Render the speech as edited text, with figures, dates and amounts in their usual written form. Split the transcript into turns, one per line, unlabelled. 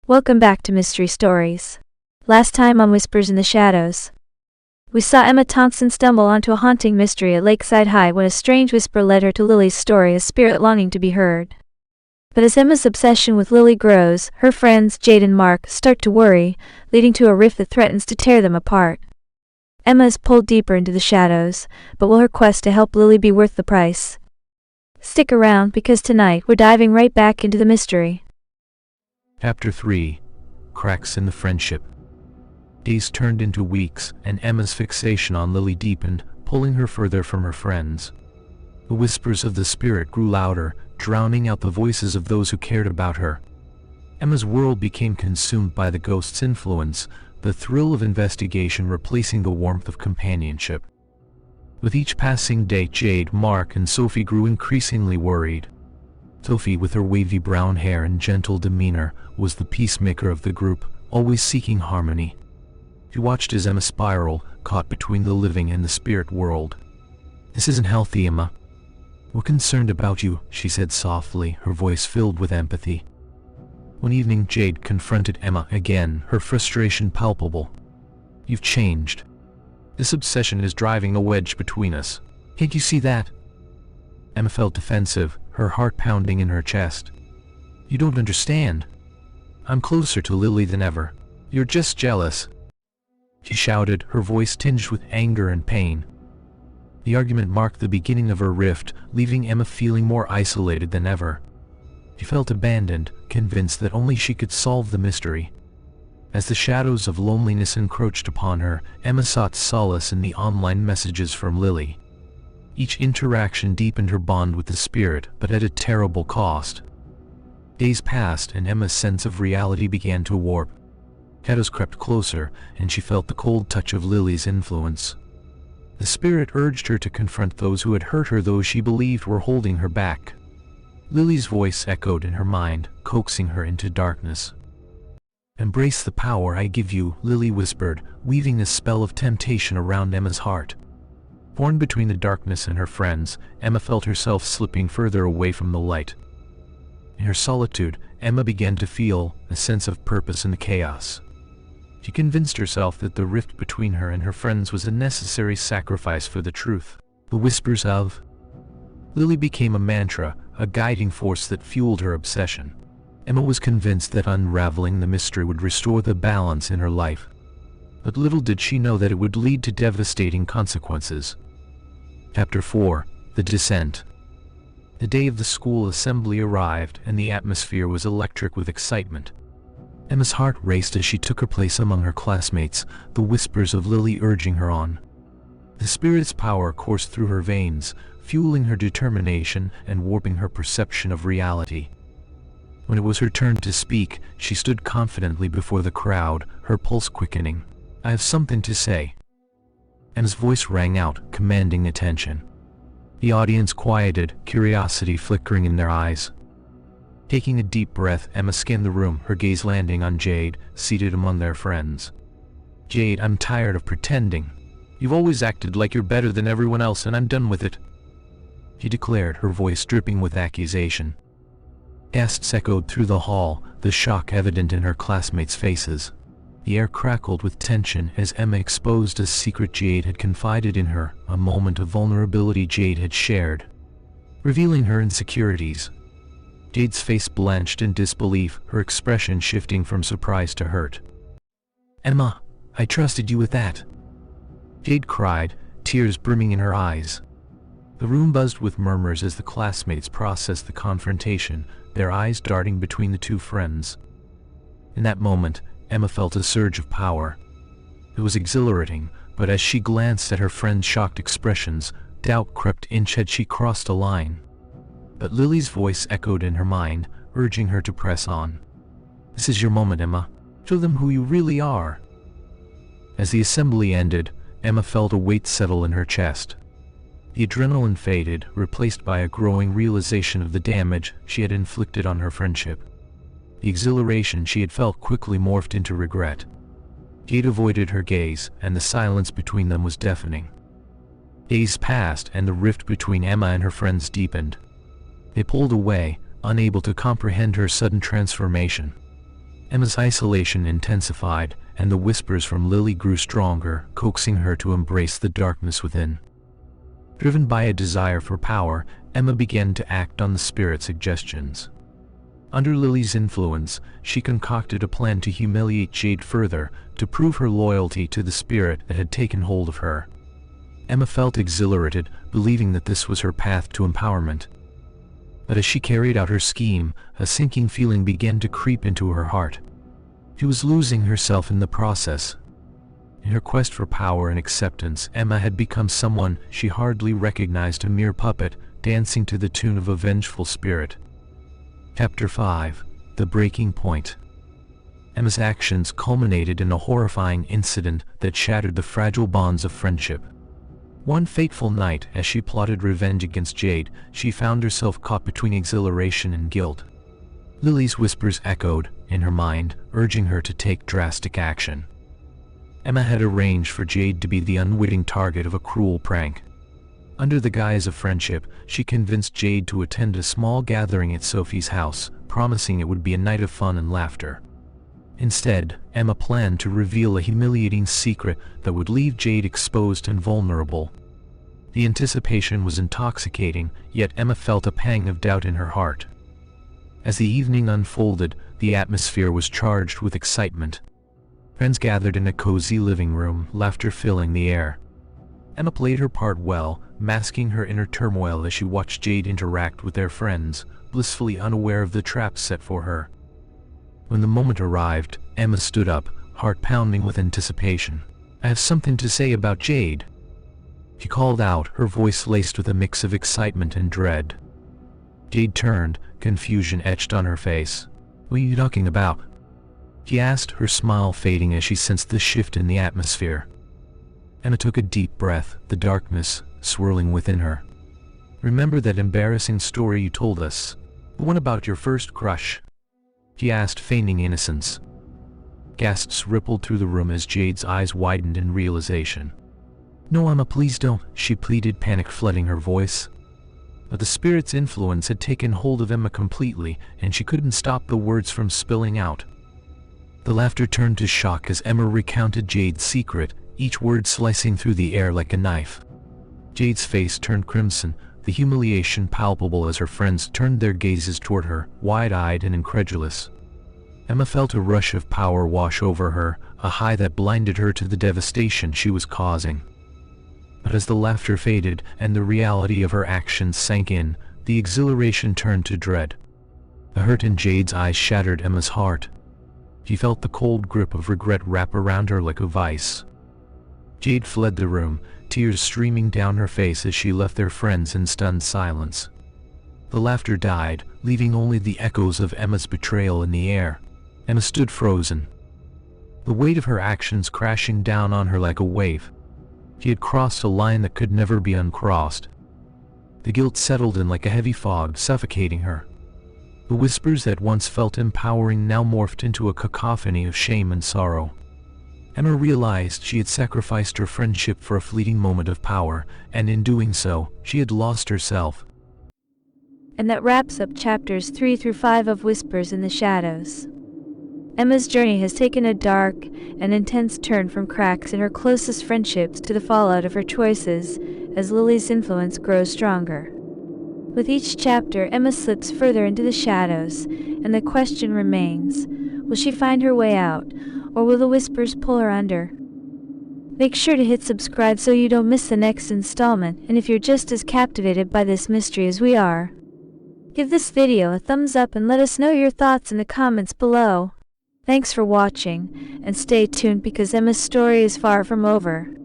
Welcome back to Mystery Stories. Last time on Whispers in the Shadows, we saw Emma Thompson stumble onto a haunting mystery at Lakeside High when a strange whisper led her to Lily's story, a spirit longing to be heard. But as Emma's obsession with Lily grows, her friends, Jade and Mark, start to worry, leading to a rift that threatens to tear them apart. Emma is pulled deeper into the shadows, but will her quest to help Lily be worth the price? Stick around, because tonight we're diving right back into the mystery.
Chapter 3. Cracks in the Friendship. Days turned into weeks, and Emma's fixation on Lily deepened, pulling her further from her friends. The whispers of the spirit grew louder, drowning out the voices of those who cared about her. Emma's world became consumed by the ghost's influence, the thrill of investigation replacing the warmth of companionship. With each passing day, Jade, Mark, and Sophie grew increasingly worried. Sophie, with her wavy brown hair and gentle demeanor, was the peacemaker of the group, always seeking harmony. She watched as Emma spiraled, caught between the living and the spirit world. "This isn't healthy, Emma. We're concerned about you," she said softly, her voice filled with empathy. One evening, Jade confronted Emma again, her frustration palpable. "You've changed. This obsession is driving a wedge between us. Can't you see that?" Emma felt defensive, her heart pounding in her chest. "You don't understand. I'm closer to Lily than ever. You're just jealous," she shouted, her voice tinged with anger and pain. The argument marked the beginning of her rift, leaving Emma feeling more isolated than ever. She felt abandoned, convinced that only she could solve the mystery. As the shadows of loneliness encroached upon her, Emma sought solace in the online messages from Lily. Each interaction deepened her bond with the spirit, but at a terrible cost. Days passed, and Emma's sense of reality began to warp. Shadows crept closer, and she felt the cold touch of Lily's influence. The spirit urged her to confront those who had hurt her, those she believed were holding her back. Lily's voice echoed in her mind, coaxing her into darkness. "Embrace the power I give you," Lily whispered, weaving a spell of temptation around Emma's heart. Torn between the darkness and her friends, Emma felt herself slipping further away from the light. In her solitude, Emma began to feel a sense of purpose in the chaos. She convinced herself that the rift between her and her friends was a necessary sacrifice for the truth. The whispers of Lily became a mantra, a guiding force that fueled her obsession. Emma was convinced that unraveling the mystery would restore the balance in her life. But little did she know that it would lead to devastating consequences. Chapter 4. The Descent. The day of the school assembly arrived, and the atmosphere was electric with excitement. Emma's heart raced as she took her place among her classmates, the whispers of Lily urging her on. The spirit's power coursed through her veins, fueling her determination and warping her perception of reality. When it was her turn to speak, she stood confidently before the crowd, her pulse quickening. "I have something to say." Emma's voice rang out, commanding attention. The audience quieted, curiosity flickering in their eyes. Taking a deep breath, Emma scanned the room, her gaze landing on Jade, seated among their friends. "Jade, I'm tired of pretending. You've always acted like you're better than everyone else, and I'm done with it," she declared, her voice dripping with accusation. Gasps echoed through the hall, the shock evident in her classmates' faces. The air crackled with tension as Emma exposed a secret Jade had confided in her, a moment of vulnerability Jade had shared, revealing her insecurities. Jade's face blanched in disbelief, her expression shifting from surprise to hurt. "Emma, I trusted you with that," Jade cried, tears brimming in her eyes. The room buzzed with murmurs as the classmates processed the confrontation, their eyes darting between the two friends. In that moment, Emma felt a surge of power. It was exhilarating, but as she glanced at her friend's shocked expressions, doubt crept in. Had she crossed a line? But Lily's voice echoed in her mind, urging her to press on. "This is your moment, Emma. Show them who you really are." As the assembly ended, Emma felt a weight settle in her chest. The adrenaline faded, replaced by a growing realization of the damage she had inflicted on her friendship. The exhilaration she had felt quickly morphed into regret. Jade avoided her gaze, and the silence between them was deafening. Days passed, and the rift between Emma and her friends deepened. They pulled away, unable to comprehend her sudden transformation. Emma's isolation intensified, and the whispers from Lily grew stronger, coaxing her to embrace the darkness within. Driven by a desire for power, Emma began to act on the spirit's suggestions. Under Lily's influence, she concocted a plan to humiliate Jade further, to prove her loyalty to the spirit that had taken hold of her. Emma felt exhilarated, believing that this was her path to empowerment. But as she carried out her scheme, a sinking feeling began to creep into her heart. She was losing herself in the process. In her quest for power and acceptance, Emma had become someone she hardly recognized, a mere puppet, dancing to the tune of a vengeful spirit. Chapter 5. The Breaking Point. Emma's actions culminated in a horrifying incident that shattered the fragile bonds of friendship. One fateful night, as she plotted revenge against Jade, she found herself caught between exhilaration and guilt. Lily's whispers echoed in her mind, urging her to take drastic action. Emma had arranged for Jade to be the unwitting target of a cruel prank. Under the guise of friendship, she convinced Jade to attend a small gathering at Sophie's house, promising it would be a night of fun and laughter. Instead, Emma planned to reveal a humiliating secret that would leave Jade exposed and vulnerable. The anticipation was intoxicating, yet Emma felt a pang of doubt in her heart. As the evening unfolded, the atmosphere was charged with excitement. Friends gathered in a cozy living room, laughter filling the air. Emma played her part well, masking her inner turmoil as she watched Jade interact with their friends, blissfully unaware of the traps set for her. When the moment arrived, Emma stood up, heart pounding with anticipation. "I have something to say about Jade," she called out, her voice laced with a mix of excitement and dread. Jade turned, confusion etched on her face. "What are you talking about?" she asked, her smile fading as she sensed the shift in the atmosphere. Emma took a deep breath, the darkness swirling within her. "Remember that embarrassing story you told us? The one about your first crush?" she asked, feigning innocence. Gasps rippled through the room as Jade's eyes widened in realization. "No, Emma, please don't," she pleaded, panic flooding her voice. But the spirit's influence had taken hold of Emma completely, and she couldn't stop the words from spilling out. The laughter turned to shock as Emma recounted Jade's secret, each word slicing through the air like a knife. Jade's face turned crimson, the humiliation palpable as her friends turned their gazes toward her, wide-eyed and incredulous. Emma felt a rush of power wash over her, a high that blinded her to the devastation she was causing. But as the laughter faded and the reality of her actions sank in, the exhilaration turned to dread. The hurt in Jade's eyes shattered Emma's heart. She felt the cold grip of regret wrap around her like a vice. Jade fled the room, tears streaming down her face as she left their friends in stunned silence. The laughter died, leaving only the echoes of Emma's betrayal in the air. Emma stood frozen, the weight of her actions crashing down on her like a wave. She had crossed a line that could never be uncrossed. The guilt settled in like a heavy fog, suffocating her. The whispers that once felt empowering now morphed into a cacophony of shame and sorrow. Emma realized she had sacrificed her friendship for a fleeting moment of power, and in doing so, she had lost herself.
And that wraps up chapters 3 through 5 of Whispers in the Shadows. Emma's journey has taken a dark and intense turn, from cracks in her closest friendships to the fallout of her choices as Lily's influence grows stronger. With each chapter, Emma slips further into the shadows, and the question remains, will she find her way out, or will the whispers pull her under? Make sure to hit subscribe so you don't miss the next installment, and if you're just as captivated by this mystery as we are, give this video a thumbs up and let us know your thoughts in the comments below. Thanks for watching, and stay tuned because Emma's story is far from over.